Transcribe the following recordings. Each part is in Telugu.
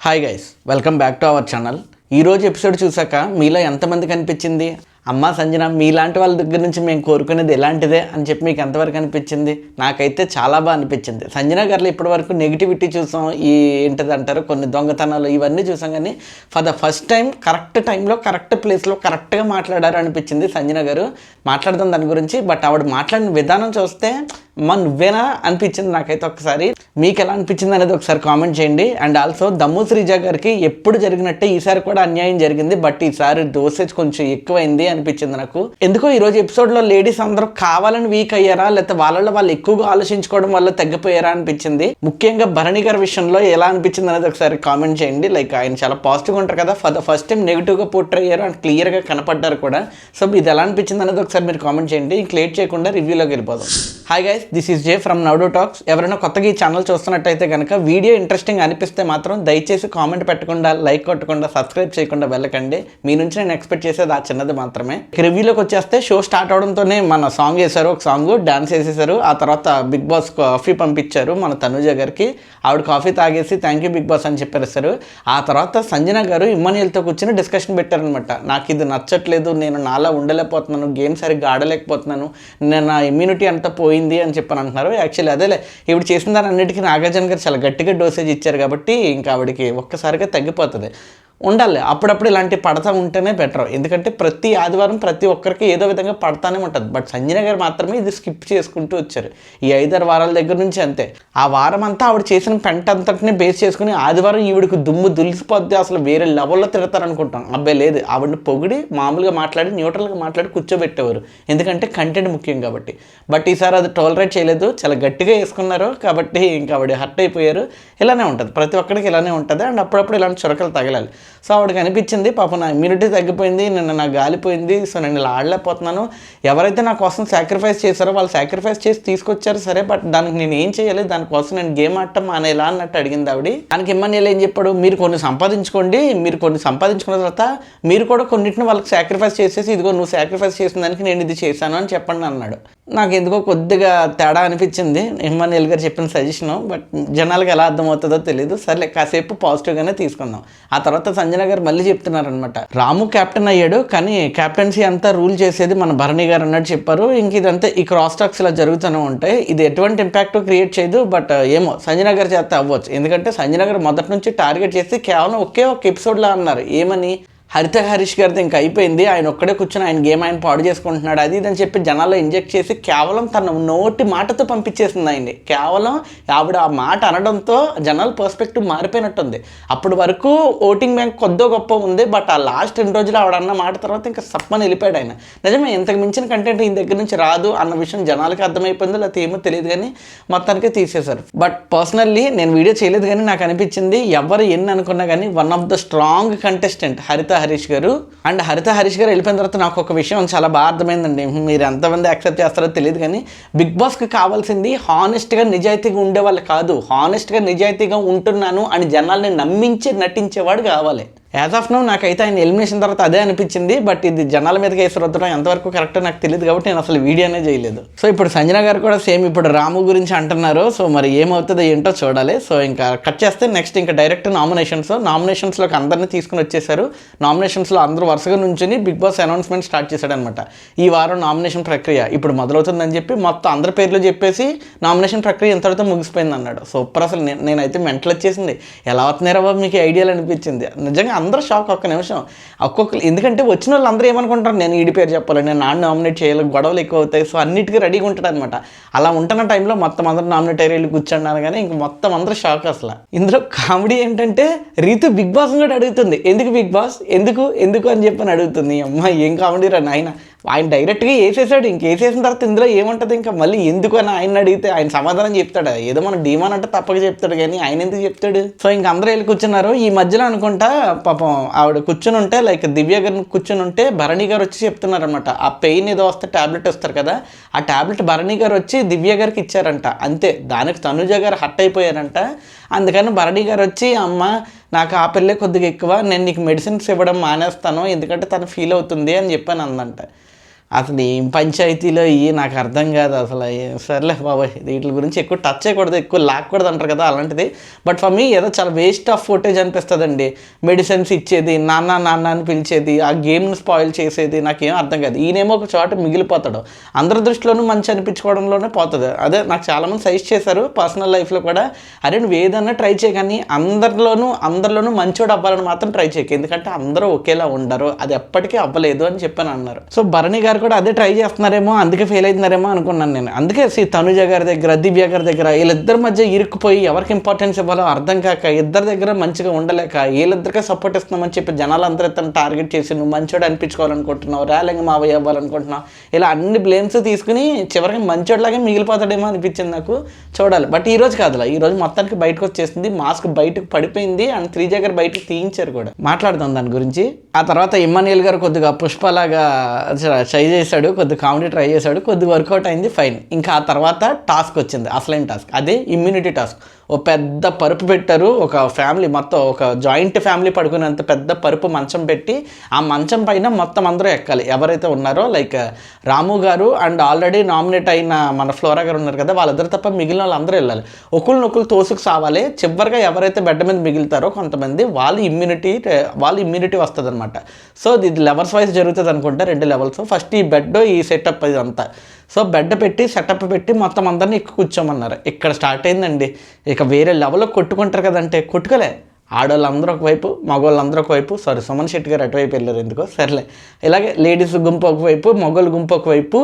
Hi guys, welcome back to our channel. ఈరోజు ఎపిసోడ్ చూసాక మీలో ఎంతమంది కనిపించింది అమ్మ సంజన మీలాంటి వాళ్ళ దగ్గర నుంచి మేము కోరుకునేది ఎలాంటిదే అని చెప్పి మీకు ఎంతవరకు అనిపించింది? నాకైతే చాలా బాగా అనిపించింది. సంజన గారిలో ఇప్పటివరకు నెగిటివిటీ చూసాం, ఈ ఏంటిది అంటారు కొన్ని దొంగతనాలు ఇవన్నీ చూసాం, కానీ for the first time correct టైంలో కరెక్ట్ ప్లేస్లో కరెక్ట్గా మాట్లాడారు అనిపించింది సంజన గారు. మాట్లాడదాం దాని గురించి. బట్ ఆవిడ మాట్లాడిన విధానం చూస్తే అమ్మ నువ్వేనా అనిపించింది నాకైతే. ఒకసారి మీకు ఎలా అనిపించింది అనేది ఒకసారి కామెంట్ చేయండి. అండ్ ఆల్సో దమ్ము శ్రీజ గారికి ఎప్పుడు జరిగినట్టే ఈసారి కూడా అన్యాయం జరిగింది. బట్ ఈసారి డోసేజ్ కొంచెం ఎక్కువైంది అనిపించింది నాకు. ఎందుకో ఈరోజు ఎపిసోడ్లో లేడీస్ అందరూ కావాలని వీక్ అయ్యారా, లేకపోతే వాళ్ళు ఎక్కువగా ఆలోచించుకోవడం వల్ల తగ్గిపోయారా అనిపించింది. ముఖ్యంగా భరణి గారి విషయంలో ఎలా అనిపించింది అనేది ఒకసారి కామెంట్ చేయండి. లైక్ ఆయన చాలా పాజిటివ్గా ఉంటారు కదా, ఫర్ ద ఫస్ట్ టైం నెగిటివ్గా పోర్ట్రే అయ్యారు అండ్ క్లియర్గా కనపడ్డారు కూడా. సో ఇది ఎలా అనిపించింది అనేది ఒకసారి మీరు కామెంట్ చేయండి. ఇంక లేట్ చేయకుండా రివ్యూలోకి వెళ్ళిపోదాం. Hi guys, this is J from నౌడో టాక్స్. ఎవరైనా కొత్తగా ఈ ఛానల్ చూస్తున్నట్టయితే కనుక వీడియో ఇంట్రెస్టింగ్ అనిపిస్తే మాత్రం దయచేసి కామెంట్ పెట్టకుండా, లైక్ కొట్టకుండా, సబ్స్క్రైబ్ చేయకుండా వెళ్ళకండి. మీ నుంచి నేను ఎక్స్పెక్ట్ చేసేది ఆ చిన్నది మాత్రమే. రివ్యూలోకి వచ్చేస్తే షో స్టార్ట్ అవడంతోనే మన సాంగ్ వేశారు, ఒక సాంగ్ డాన్స్ వేసేసారు. ఆ తర్వాత బిగ్ బాస్ కాఫీ పంపించారు మన తనుజ గారికి. ఆవిడ కాఫీ తాగేసి థ్యాంక్ యూ బిగ్ బాస్ అని చెప్పేస్తారు. ఆ తర్వాత సంజన గారు ఇమ్మనియల్తో కూర్చొని డిస్కషన్ పెట్టారనమాట. నాకు ఇది నచ్చట్లేదు, నేను నాలా ఉండలేకపోతున్నాను, గేమ్ సరిగ్గా ఆడలేకపోతున్నాను, నేను నా ఇమ్యూనిటీ అంతా పోయింది అని చెప్పని అంటున్నారు. యాక్చువల్లీ అదేలే, ఇప్పుడు చేసిన దాని అన్నిటికీ నాగార్జున గారు చాలా గట్టిగా డోసేజ్ ఇచ్చారు కాబట్టి ఇంకా ఆవిడకి ఒక్కసారిగా తగ్గిపోతుంది. ఉండాలి అప్పుడప్పుడు ఇలాంటి పడతా ఉంటేనే బెటర్. ఎందుకంటే ప్రతి ఆదివారం ప్రతి ఒక్కరికి ఏదో విధంగా పడతానే ఉంటుంది. బట్ సంజన గారు మాత్రమే ఇది స్కిప్ చేసుకుంటూ వచ్చారు ఈ 5-6 వారాల దగ్గర నుంచి. అంతే, ఆ వారం అంతా ఆవిడ చేసిన పెంట అంతటిని బేస్ చేసుకుని ఆదివారం ఈవిడికి దుమ్ము దులిసిపోద్ది, అసలు వేరే లెవెల్లో తిడతారనుకుంటాం. అబ్బాయి లేదు, ఆవిడని పొగిడి మామూలుగా మాట్లాడి న్యూట్రల్గా మాట్లాడి కూర్చోబెట్టేవారు, ఎందుకంటే కంటెంట్ ముఖ్యం కాబట్టి. బట్ ఈసారి అది టాలరేట్ చేయలేదు, చాలా గట్టిగా వేసుకున్నారు కాబట్టి ఇంకా ఆవిడ హర్ట్ అయిపోయారు. ఇలానే ఉంటుంది, ప్రతి ఒక్కరికి ఇలానే ఉంటుంది. అండ్ అప్పుడప్పుడు ఇలాంటి చురకలు తగలాలి. సో ఆవిడకి అనిపించింది పాపం నా ఇమ్యూనిటీ తగ్గిపోయింది, నిన్న నాకు గాలిపోయింది, సో నేను ఇలా ఆడలేకపోతున్నాను. ఎవరైతే నా కోసం సాక్రిఫైస్ చేశారో వాళ్ళు సాక్రిఫైస్ చేసి తీసుకొచ్చారు సరే, బట్ దానికి నేను ఏం చేయాలి, దానికోసం నేను గేమ్ ఆడటం మానేలా అన్నట్టు అడిగింది ఆవిడ. దానికి ఇమ్మనియల్ ఏం చెప్పాడు, మీరు కొన్ని సంపాదించుకోండి, మీరు కొన్ని సంపాదించుకున్న తర్వాత మీరు కూడా కొన్నిటిని వాళ్ళకి సాక్రిఫైస్ చేసేసి ఇదిగో నువ్వు సాక్రిఫైస్ చేసిన దానికి నేను ఇది చేశాను అని చెప్పండి అన్నాడు. నాకు ఎందుకో కొద్దిగా తేడా అనిపించింది ఇమ్మనియల్ గారు చెప్పిన సజెషను. బట్ జనాలకు ఎలా అర్థమవుతుందో తెలియదు. సర్లే కాసేపు పాజిటివ్గానే తీసుకుందాం. ఆ తర్వాత సంజన గారు మళ్ళీ చెప్తున్నారనమాట, రాము కెప్టెన్ అయ్యాడు కానీ కెప్టెన్సీ అంతా రూల్ చేసేది మన భరణి గారు అన్నట్టు చెప్పారు. ఇంక ఇదంతా ఈ క్రాస్ టాక్స్ ఇలా జరుగుతూనే ఉంటాయి, ఇది ఎటువంటి ఇంపాక్ట్ క్రియేట్ చేయదు. బట్ ఏమో సంజన గారు చేస్తే అవ్వచ్చు, ఎందుకంటే సంజన గారు మొదటి నుంచి టార్గెట్ చేసి కేవలం ఒకే ఒక ఎపిసోడ్లో అన్నారు ఏమని, హరిత హరీష్ గారితో ఇంకా అయిపోయింది, ఆయన ఒక్కడే కూర్చొని ఆయన గేమ్ ఆయన పాడు చేసుకుంటున్నాడు అది ఇదని చెప్పి జనాల్లో ఇంజెక్ట్ చేసి కేవలం తన నోటి మాటతో పంపించేసింది ఆయన్ని. కేవలం ఆవిడ ఆ మాట అనడంతో జనాల పర్స్పెక్టివ్ మారిపోయినట్టుంది. అప్పటి వరకు ఓటింగ్ బ్యాంక్ కొద్దో గొప్ప ఉంది, బట్ ఆ లాస్ట్ 2 రోజులు ఆవిడ అన్న మాట తర్వాత ఇంకా సప్పని వెళ్ళిపోయాడు ఆయన. నిజమే, ఇంతకు మించిన కంటెంట్ ఈయన దగ్గర నుంచి రాదు అన్న విషయం జనాలకి అర్థమైపోయిందో లేకపోతే ఏమో తెలియదు, కానీ మొత్తానికి తీసేశారు. బట్ పర్సనల్లీ నేను వీడియో చేయలేదు, కానీ నాకు అనిపించింది ఎవరు ఎన్ని అనుకున్నా కానీ one of the strong contestant హరిత హరీష్ గారు. అండ్ హరిత హరీష్ గారు వెళ్ళిపోయిన తర్వాత నాకు ఒక విషయం చాలా బాగా అర్థమైందండి. మీరు ఎంతమంది యాక్సెప్ట్ చేస్తారో తెలియదు, కానీ బిగ్ బాస్కి కావాల్సింది హానెస్ట్గా నిజాయితీగా ఉండేవాళ్ళు కాదు, హానెస్ట్గా నిజాయితీగా ఉంటున్నాను అని జనాల్ని నమ్మించి నటించేవాడు కావాలి. యాజ్ ఆఫ్ నౌ నాకైతే ఆయన ఎలిమినేషన్ తర్వాత అదే అనిపించింది. బట్ ఇది జనాల మీదకి వేసి రుద్దడం ఎంతవరకు కరెక్టో నాకు తెలియదు కాబట్టి నేను అసలు వీడియోనే చేయలేదు. సో ఇప్పుడు సంజన గారు కూడా సేమ్ ఇప్పుడు రాము గురించి అంటున్నారు. సో మరి ఏమవుతుందో ఏంటో చూడాలి. సో ఇంకా కట్ చేస్తే నెక్స్ట్ ఇంకా డైరెక్ట్ నామినేషన్స్లోకి అందరినీ తీసుకుని వచ్చేసారు. నామినేషన్స్లో అందరూ వరుసగా నుంచుని బిగ్ బాస్ అనౌన్స్మెంట్ స్టార్ట్ చేశాడనమాట. ఈ వారం నామినేషన్ ప్రక్రియ ఇప్పుడు మొదలవుతుందని చెప్పి మొత్తం అందరి పేర్లు చెప్పేసి నామినేషన్ ప్రక్రియ ఇంతటితో ముగిసిపోయింది అన్నాడు. సూపర్, అసలు నేనైతే మెంటల్ వచ్చేసింది. ఎలా అవుతున్నారో బాబు మీకు ఐడియాలు అనిపించింది. నిజంగా అందరూ షాక్. ఒక్క నిమిషం ఎందుకంటే వచ్చిన వాళ్ళు అందరూ ఏమనుకుంటారు, నేను ఈడి పేరు చెప్పాలి, నేను నామినేట్ చేయాలి, గొడవలు ఎక్కువ అవుతాయి, సో అన్నిటికీ రెడీగా ఉంటాడు అనమాట. అలా ఉంటున్న టైంలో మొత్తం అందరూ నామినేట్ అయ్యి వెళ్ళి కూర్చున్నారు, కానీ ఇంక మొత్తం అందరూ షాక్. అసలు ఇందులో కామెడీ ఏంటంటే రీతు బిగ్ బాస్ కూడా అడుగుతుంది, ఎందుకు బిగ్ బాస్ ఎందుకు అని చెప్పని అడుగుతుంది. అమ్మ ఏం కామెడీ రా నాయన. ఆయన డైరెక్ట్గా వేసేసాడు, ఇంకేసేసిన తర్వాత ఇందులో ఏముంటుంది, ఇంకా మళ్ళీ ఎందుకు అని ఆయన అడిగితే ఆయన సమాధానం చెప్తాడు. ఏదో మన డీమాన్ అంటే తప్పక చెప్తాడు, కానీ ఆయన ఎందుకు చెప్తాడు. సో ఇంక అందరూ వెళ్ళి కూర్చున్నారు. ఈ మధ్యలో అనుకుంటా పాపం ఆవిడ కూర్చుని ఉంటే, లైక్ దివ్య గారిని కూర్చుని ఉంటే భరణి గారు వచ్చి చెప్తున్నారు అనమాట, ఆ పెయిన్ ఏదో వస్తే ట్యాబ్లెట్ వస్తారు కదా, ఆ ట్యాబ్లెట్ భరణి గారు వచ్చి దివ్య గారికి ఇచ్చారంట. అంతే, దానికి తనుజ గారు హర్ట్ అయిపోయారంట. అందుకని భరణి గారు వచ్చి, అమ్మ నాకు ఆ పిల్లే కొద్దిగా ఎక్కువ, నేను నీకు మెడిసిన్స్ ఇవ్వడం మానేస్తాను ఎందుకంటే తను ఫీల్ అవుతుంది అని చెప్పాను అందంట. అసలు ఏం పంచాయతీలో ఇవి నాకు అర్థం కాదు అసలు. సర్లే బాబాయ్, వీటి గురించి ఎక్కువ టచ్ చేయకూడదు, ఎక్కువ లాక్కూడదు అంటారు కదా, అలాంటిది. బట్ ఫర్ మీ ఏదో చాలా వేస్ట్ ఆఫ్ ఫుటేజ్ అనిపిస్తుందండి. మెడిసిన్స్ ఇచ్చేది, నాన్న నాన్న అని పిలిచేది, ఆ గేమ్ని స్పాయిల్ చేసేది, నాకేం అర్థం కాదు. ఈయనేమో ఒక చోట మిగిలిపోతాడు, అందరి దృష్టిలోనూ మంచి అనిపించుకోవడంలోనే పోతుంది. అదే నాకు చాలామంది సజెస్ట్ చేశారు పర్సనల్ లైఫ్లో కూడా, అరే నువ్వు ఏదన్నా ట్రై చేయ కానీ అందరిలోనూ మంచోడు అవ్వాలని మాత్రం ట్రై చేయకు, ఎందుకంటే అందరూ ఒకేలా ఉండరు, అది ఎప్పటికీ అవ్వలేదు అని చెప్పని అన్నారు. సో భరణి గారు కూడా అదే ట్రై చేస్తున్నారేమో, అందుకే ఫెయిల్ అవుతున్నారేమో అనుకున్నాను నేను. అందుకే తనుజ గారి దగ్గర, దివ్య గారి దగ్గర వీళ్ళిద్దరి మధ్య ఇరుక్కుపోయి ఎవరికి ఇంపార్టెన్స్ ఇవ్వాలో అర్థం కాక, ఇద్దరి దగ్గర మంచిగా ఉండలేక వీళ్ళిద్దరికే సపోర్ట్ ఇస్తున్నామని చెప్పి జనాలందరూ తను టార్గెట్ చేసి నువ్వు మంచోడు అనిపించుకోవాలనుకుంటున్నావు, ర్యాలింగ్ మావయ్య అవ్వాలనుకుంటున్నావు, ఇలా అన్ని బ్లేమ్స్ తీసుకుని చివరికి మంచోడిలాగే మిగిలిపోతాడేమో అనిపించింది నాకు. చూడాలి. బట్ ఈ రోజు కాదులా, ఈ రోజు మొత్తానికి బయటకు వచ్చేసింది, మాస్క్ బయటకు పడిపోయింది అండ్ త్రిజ గారు బయటకు తీయించారు కూడా. మాట్లాడుతాం దాని గురించి. ఆ తర్వాత ఇమ్మాన్యుయల్ గారు కొద్దిగా పుష్పలాగా ట్రై చేశాడు, కొద్దిగా కామెడీ ట్రై చేశాడు, కొద్దిగా వర్కౌట్ అయింది, ఫైన్. ఇంకా ఆ తర్వాత టాస్క్ వచ్చింది, అసలైన టాస్క్, అదే ఇమ్యూనిటీ టాస్క్. ఓ పెద్ద పరుపు పెట్టారు, ఒక ఫ్యామిలీ మొత్తం, ఒక జాయింట్ ఫ్యామిలీ పడుకునేంత పెద్ద పరుపు మంచం పెట్టి, ఆ మంచం పైన మొత్తం అందరూ ఎక్కాలి ఎవరైతే ఉన్నారో, లైక్ రాము గారు అండ్ ఆల్రెడీ నామినేట్ అయిన మన ఫ్లోరా గారు ఉన్నారు కదా, వాళ్ళిద్దరు తప్ప మిగిలిన వాళ్ళందరూ వెళ్ళాలి. ఒకళ్ళు తోసుకు సావాలి. చివరిగా ఎవరైతే బెడ్ మీద మిగులుతారో కొంతమంది, వాళ్ళ ఇమ్యూనిటీ వస్తుంది అనమాట. సో ఇది లెవెల్స్ వైజ్ జరుగుతుంది అనుకుంటా, 2 లెవెల్స్. ఫస్ట్ ఈ బెడ్, ఈ సెటప్ ఇదంతా. సో బెడ్ పెట్టి సెటప్ పెట్టి మొత్తం అందరినీ కూర్చోమన్నారు. ఇక్కడ స్టార్ట్ అయిందండి. ఇక వేరే లెవెల్లో కొట్టుకుంటారు కదంటే, కొట్టుకోలే. ఆడవాళ్ళందరూ ఒకవైపు, మగవాళ్ళందరూ ఒకవైపు. సుమన్ శెట్టి గారు అటువైపు వెళ్ళారు ఎందుకో, సర్లే. ఇలాగే లేడీస్ గుంపు ఒకవైపు, మగవాళ్ళ గుంపు ఒకవైపు.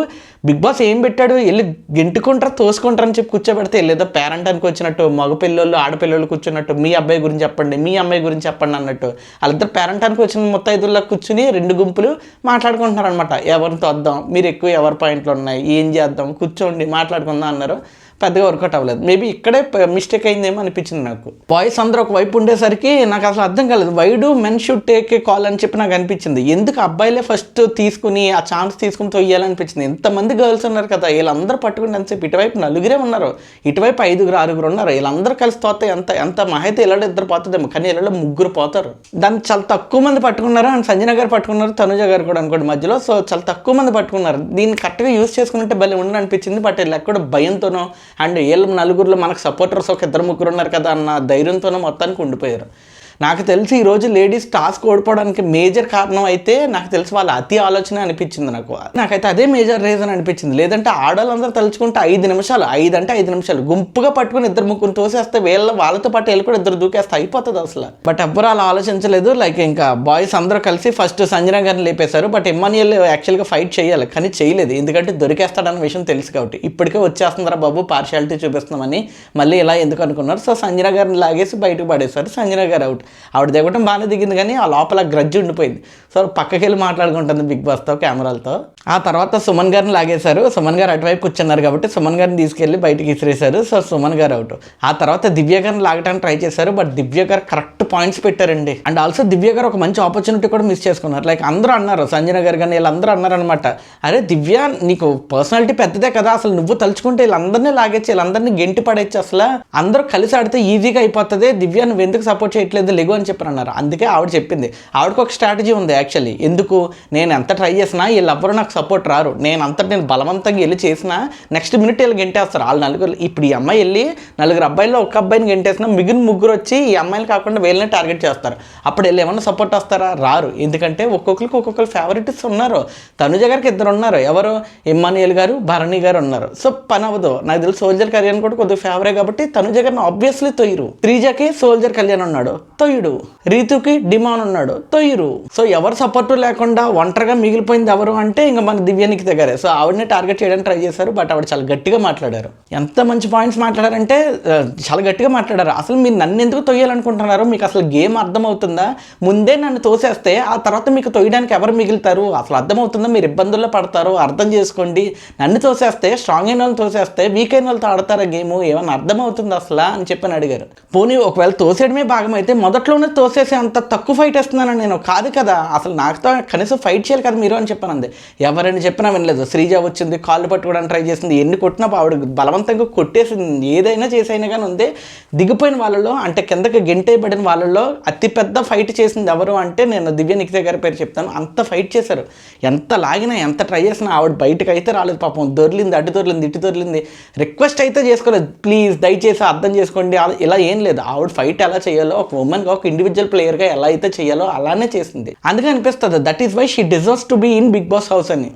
బిగ్ బాస్ ఏం పెట్టాడు, వెళ్ళి గెంటుకుంటారా తోసుకుంటారని చెప్పి కూర్చోబెడితే వెళ్ళేదో పేరెంటానికి వచ్చినట్టు, మగ పిల్లలు ఆడపిల్లలు కూర్చున్నట్టు, మీ అబ్బాయి గురించి చెప్పండి, మీ అమ్మాయి గురించి చెప్పండి అన్నట్టు. వాళ్ళిద్దరు పేరెంటానికి వచ్చిన ముత్తైదుల్లో కూర్చుని 2 గుంపులు మాట్లాడుకుంటున్నారు అనమాట. ఎవరిని తోద్దాం, మీరు ఎక్కువ ఎవరి పాయింట్లు ఉన్నాయి, ఏం చేద్దాం, కూర్చోండి మాట్లాడుకుందాం అన్నారు. పెద్దగా వర్కౌట్ అవ్వలేదు. మేబీ ఇక్కడే మిస్టేక్ అయిందేమో అనిపించింది నాకు. బాయ్స్ అందరూ ఒక వైపు ఉండేసరికి నాకు అసలు అర్థం కాలేదు. Why do men should take a call అని చెప్పి నాకు అనిపించింది. ఎందుకు అబ్బాయిలే ఫస్ట్ తీసుకుని ఆ ఛాన్స్ తీసుకుని తొయ్యాలనిపించింది. ఎంతమంది గర్ల్స్ ఉన్నారు కదా, వీళ్ళందరూ పట్టుకుని ఎంతసేపు, ఇటువైపు 4 ఉన్నారు, ఇటువైపు 5-6 ఉన్నారు. వీళ్ళందరూ కలిసి పోతే ఎంత మహైతే ఇళ్ళలో 2 పోతుందేమో, కానీ ఇళ్ళలో 3 పోతారు. దాన్ని చాలా తక్కువ మంది పట్టుకున్నారు. అండ్ సంజన గారు పట్టుకున్నారు, తనుజ గారు కూడా అనుకోండి మధ్యలో. సో చాలా తక్కువ మంది పట్టుకున్నారు. దీన్ని కరెక్ట్గా యూజ్ చేసుకుంటే భలే ఉండని అనిపించింది. బట్ వీళ్ళు ఎక్కడ భయంతోనో అండ్ వీళ్ళ 4 మనకు సపోర్టర్స్ ఒక 2-3 ఉన్నారు కదా అన్న ధైర్యంతోనో మొత్తానికి ఉండిపోయారు. నాకు తెలిసి ఈరోజు లేడీస్ టాస్క్ ఓడిపోవడానికి మేజర్ కారణం అయితే నాకు తెలిసి వాళ్ళ అతి ఆలోచన అనిపించింది నాకైతే అదే మేజర్ రీజన్ అనిపించింది. లేదంటే ఆడవాళ్ళందరూ తలుచుకుంటే 5 నిమిషాలు, 5 నిమిషాలు గుంపుగా పట్టుకుని 2-3 తోసేస్తే వాళ్ళతో పాటు వెళ్ళి కూడా 2 దూకేస్తే అయిపోతుంది అసలు. బట్ ఎవ్వరు అలా ఆలోచించలేదు. లైక్ ఇంకా బాయ్స్ అందరూ కలిసి ఫస్ట్ సంజన గారిని లేపేశారు. బట్ ఇమ్మాన్యుయల్ యాక్చువల్గా ఫైట్ చేయాలి కానీ చేయలేదు, ఎందుకంటే దొరికేస్తాడన్న విషయం తెలుసు కాబట్టి. ఇప్పటికే వచ్చేస్తుందిరా బాబు పార్షియాలిటీ చూపిస్తున్నామని మళ్ళీ ఇలా ఎందుకు అనుకున్నారు. సో సంజన గారిని లాగేసి బయటకు పడేశారు. సంజన గారు అవుట్. ఆవిడ దిగటం బాగానే దిగింది కానీ ఆ లోపల గ్రజ్జి ఉండిపోయింది. సో పక్కకి వెళ్ళి మాట్లాడుకుంటుంది బిగ్ బాస్తో కెమెరాలతో. ఆ తర్వాత సుమన్ గారిని లాగేశారు. సుమన్ గారు అటువైపు కూర్చున్నారు కాబట్టి సుమన్ గారిని తీసుకెళ్ళి బయటకి ఇసిరేశారు. సో సుమన్ గారు అవుట్. ఆ తర్వాత దివ్య గారిని లాగటానికి ట్రై చేశారు. బట్ దివ్య గారు కరెక్ట్ పాయింట్స్ పెట్టారండి. అండ్ ఆల్సో దివ్య గారు ఒక మంచి ఆపర్చునిటీ కూడా మిస్ చేసుకున్నారు. లైక్ అందరూ అన్నారు, సంజన గారు కానీ వీళ్ళందరూ అన్నారనమాట, అరే దివ్య నీకు పర్సనాలిటీ పెద్దదే కదా, అసలు నువ్వు తలుచుకుంటే వీళ్ళందరినీ లాగేచ్చి వీళ్ళందరినీ గెంటి పడేచ్చు, అసలు అందరూ కలిసి ఆడితే ఈజీగా అయిపోతుంది, దివ్య నువ్వు ఎందుకు సపోర్ట్ చేయట్లేదు లెగు అని చెప్పి అన్నారు. అందుకే ఆవిడ చెప్పింది. ఆవిడకు ఒక స్ట్రాటజీ ఉంది యాక్చువల్లీ. ఎందుకు, నేను ఎంత ట్రై చేసినా వీళ్ళెవ్వరూ నాకు సపోర్ట్ రారు, నేను బలవంతంగా వెళ్ళి చేసినా నెక్స్ట్ మినిట్ వీళ్ళు గెంటేస్తారు. వాళ్ళు 4 ఇప్పుడు ఈ అమ్మాయి వెళ్ళి 4 అబ్బాయిల్లో ఒక అబ్బాయిని గెంటేసినా మిగిలిన 3 వచ్చి ఈ అమ్మాయిలు కాకుండా వీళ్ళని టార్గెట్ చేస్తారు. అప్పుడు వీళ్ళు ఏమన్నా సపోర్ట్ వస్తారా, రారు. ఎందుకంటే ఒక్కొక్కరు ఫేవరెట్స్ ఉన్నారు. తనుజ గారికి 2 ఉన్నారు. ఎవరు, ఇమ్మాన్యుయల్ గారు, భరణి గారు ఉన్నారు. సో పని అవ్వదు. నాకు తెలిసి సోల్జర్ కళ్యాణ్ కూడా కొద్దిగా ఫేవరే కాబట్టి తనుజ గారిని ఆబ్వియస్లీ తొయ్యరు. త్రిజకి సోల్జర్ కళ్యాణ్ ఉన్నాడు, తొయ్యుడు. రీతుకి డిమాన్ ఉన్నాడు, తొయ్యరు. సో ఎవరు సపోర్టు లేకుండా ఒంటరిగా మిగిలిపోయింది ఎవరు అంటే ఇంకా మన దివ్యానికి దగ్గరే. సో ఆవిడని టార్గెట్ చేయడానికి ట్రై చేశారు. బట్ ఆవిడ చాలా గట్టిగా మాట్లాడారు. ఎంత మంచి పాయింట్స్ మాట్లాడారంటే చాలా గట్టిగా మాట్లాడారు. అసలు మీరు నన్ను ఎందుకు తొయ్యాలనుకుంటున్నారు, మీకు అసలు గేమ్ అర్థమవుతుందా, ముందే నన్ను తోసేస్తే ఆ తర్వాత మీకు తొయ్యడానికి ఎవరు మిగులుతారు, అసలు అర్థమవుతుందా, మీరు ఇబ్బందుల్లో పడతారు, అర్థం చేసుకోండి. నన్ను తోసేస్తే స్ట్రాంగ్ అయిన వాళ్ళు తోసేస్తే వీక్ అయిన వాళ్ళతో ఆడతారా గేమ్, ఏమన్నా అర్థమవుతుంది అసలు అని చెప్పని అడిగారు. పోనీ ఒకవేళ తోసేయడమే భాగమైతే మొదట్లోనే తోసేసి అంత తక్కువ ఫైట్ వేస్తున్నాను నేను కాదు కదా, అసలు నాకుతో కనీసం ఫైట్ చేయాలి కదా మీరు అని చెప్పాను. అంది ఎవరైనా చెప్పినా వినలేదు. శ్రీజ వచ్చింది, కాళ్ళు పట్టుకోవడానికి ట్రై చేసింది, ఎన్ని కొట్టినా ఆవిడ బలవంతంగా కొట్టేసింది. ఏదైనా చేసైనా కానీ ఉంది. దిగిపోయిన వాళ్ళలో అంటే కిందకి గెంటేయబడిన వాళ్ళ వాళ్ళలో అతిపెద్ద ఫైట్ చేసింది ఎవరు అంటే నేను దివ్య నిఖిత గారి పేరు చెప్తాను. అంత ఫైట్ చేశారు, ఎంత లాగినా ఎంత ట్రై చేసినా ఆవిడ బయటకు అయితే రాలేదు పాపం. దొర్లింది, అటు దొర్లింది, ఇటు దొర్లింది, రిక్వెస్ట్ అయితే చేసుకోలేదు, ప్లీజ్ దయచేసి అర్థం చేసుకోండి ఇలా ఏం లేదు. ఆవిడ ఫైట్ ఎలా చేయాలో, ఒక ఉమెన్గా ఒక ఇండివిజువల్ ప్లేయర్గా ఎలా అయితే చేయాలో అలానే చేసింది. అందుకే అనిపిస్తుంది that is why she deserves to be in Bigg Boss house అని.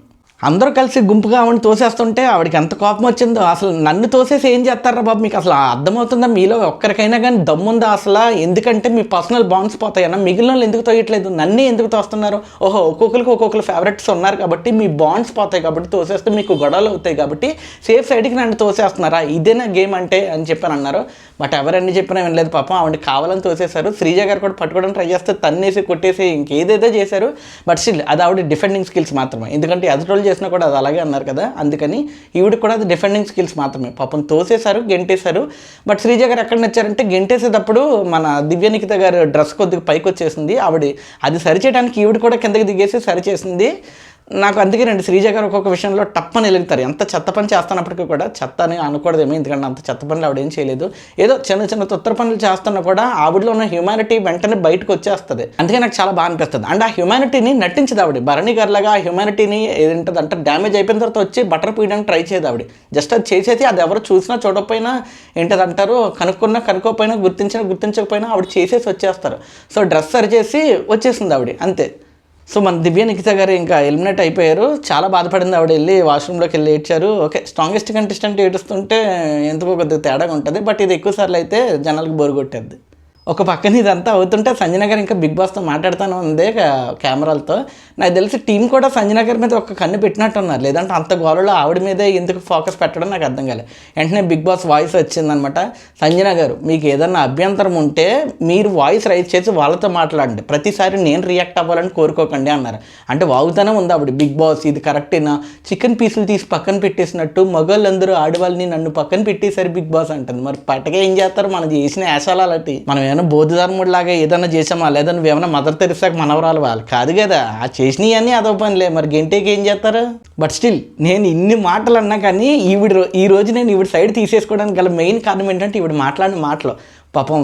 అందరూ కలిసి గుంపుగా ఆవిడని తోసేస్తుంటే ఆవిడకి ఎంత కోపం వచ్చిందో. అసలు నన్ను తోసేసి ఏం చేస్తారా బాబు, మీకు అసలు అర్థమవుతుందా? మీలో ఒక్కరికైనా కానీ దమ్ముందా అసలు? ఎందుకంటే మీ పర్సనల్ బాండ్స్ పోతాయన్నా, మిగిలిన వాళ్ళు ఎందుకు తోయట్లేదు, నన్నే ఎందుకు తోస్తున్నారు? ఓహో, ఒక్కొక్కరికి ఫేవరెట్స్ ఉన్నారు కాబట్టి మీ బాండ్స్ పోతాయి కాబట్టి తోసేస్తే మీకు గొడవలు అవుతాయి కాబట్టి సేఫ్ సైడ్కి నన్ను తోసేస్తున్నారా, ఇదేనా గేమ్ అంటే అని చెప్పని అన్నారు. బట్ ఎవరన్నీ చెప్పినా వినలేదు పాపం. ఆవిడ కావాలని తోసేశారు. శ్రీజ గారు కూడా పట్టుకోవడానికి ట్రై చేస్తే తన్నేసి కొట్టేసి ఇంకేదేదో చేశారు. బట్ స్టిల్ అది ఆవిడ డిఫెండింగ్ స్కిల్స్ మాత్రమే. ఎందుకంటే ఎదుటోళ్ళు చేసినా కూడా అది అలాగే అన్నారు కదా, అందుకని ఈవిడ కూడా అది డిఫెండింగ్ స్కిల్స్ మాత్రమే. పాపం తోసేశారు, గెంటేశారు. బట్ శ్రీజ గారు ఎక్కడ నచ్చారంటే గెంటేసేటప్పుడు మన దివ్య నిఖిత గారు డ్రెస్ కొద్దిగా పైకి వచ్చేసింది. ఆవిడ అది సరిచేయడానికి ఈవిడ కూడా కిందకి దిగేసి సరిచేసింది. నాకు అందుకే రండి శ్రీజ గారు ఒక్కొక్క విషయంలో టప్పని వెలుగుతారు. ఎంత చెత్త పని చేస్తున్నప్పటికీ కూడా, చెత్త అని అనకూడదేమో ఎందుకంటే అంత చెత్త పనులు ఆవిడ ఏం చేయలేదు, ఏదో చిన్న చిన్న తొత్తర పనులు చేస్తున్నా కూడా ఆవిడలో ఉన్న హ్యూమానిటీ వెంటనే బయటకు వచ్చేస్తుంది. అందుకే నాకు చాలా బాగా అనిపిస్తుంది. అండ్ ఆ హ్యూమానిటీని నటించదు ఆవిడ. భరణి గారిలాగా ఆ హ్యూమానిటీని ఏంటంటే డ్యామేజ్ అయిపోయిన తర్వాత వచ్చి బటర్ పీయడానికి ట్రై చేయదు ఆవిడ. జస్ట్ అది చేసేది, అది ఎవరు చూసినా చూడకపోయినా ఏంటంటారు, కనుక్కోకపోయినా గుర్తించకపోయినా ఆవిడ చేసేసి వచ్చేస్తారు. సో డ్రెస్ సరిచేసి వచ్చేసింది ఆవిడ, అంతే. సో మన దివ్య నిఖిత గారు ఇంకా ఎలిమినేట్ అయిపోయారు. చాలా బాధపడింది ఆవిడ. వెళ్ళి వాష్రూమ్లోకి వెళ్ళి ఏడ్చారు. ఓకే, స్ట్రాంగెస్ట్ కంటెస్టెంట్ ఏడుస్తుంటే ఎందుకో కొద్దిగా తేడాగా ఉంటుంది. బట్ ఇది ఎక్కువ సార్లు అయితే జనాలకు బోరు కొట్టేది. ఒక పక్కన ఇదంతా అవుతుంటే సంజన గారు ఇంకా బిగ్ బాస్తో మాట్లాడుతూనే ఉంది కెమెరాలతో. నాకు తెలిసి టీం కూడా సంజన గారి మీద ఒక కన్ను పెట్టినట్టున్నారు, లేదంటే అంత గోలలో ఆవిడ మీదే ఎందుకు ఫోకస్ పెట్టడం నాకు అర్థం కాలేదు. వెంటనే బిగ్ బాస్ వాయిస్ వచ్చిందనమాట, సంజన గారు మీకు ఏదన్నా అభ్యంతరం ఉంటే మీరు వాయిస్ రైజ్ చేసి వాళ్ళతో మాట్లాడండి, ప్రతిసారి నేను రియాక్ట్ అవ్వాలని కోరుకోకండి అన్నారు. అంటే వాగుతూనే ఉంది ఆవిడ, బిగ్ బాస్ ఇది కరెక్టేనా, చికెన్ పీసులు తీసి పక్కన పెట్టేసినట్టు మగవాళ్ళందరూ ఆడవాళ్ళని నన్ను పక్కన పెట్టేశారు బిగ్ బాస్ అంటుంది. మరి పట్టగా ఏం చేస్తారు, మనం చేసిన యాశాలు అలాంటి. మనం ఏమైనా బౌద్ధధర్ముడిలాగా ఏదైనా చేసామా, లేదా నువ్వేమైనా మదర్ తెరిసాక మనవరాలు వాళ్ళు కాదు కదా, ఆ చేసినవి అన్నీ అదో పనిలే, మరి గంటేకి ఏం చేస్తారు? బట్ స్టిల్ నేను ఇన్ని మాటలు అన్నా కానీ ఈ రోజు నేను ఈవిడ సైడ్ తీసేసుకోవడానికి గల మెయిన్ కారణం ఏంటంటే ఈవిడ మాట్లాడిన మాటలు. పాపం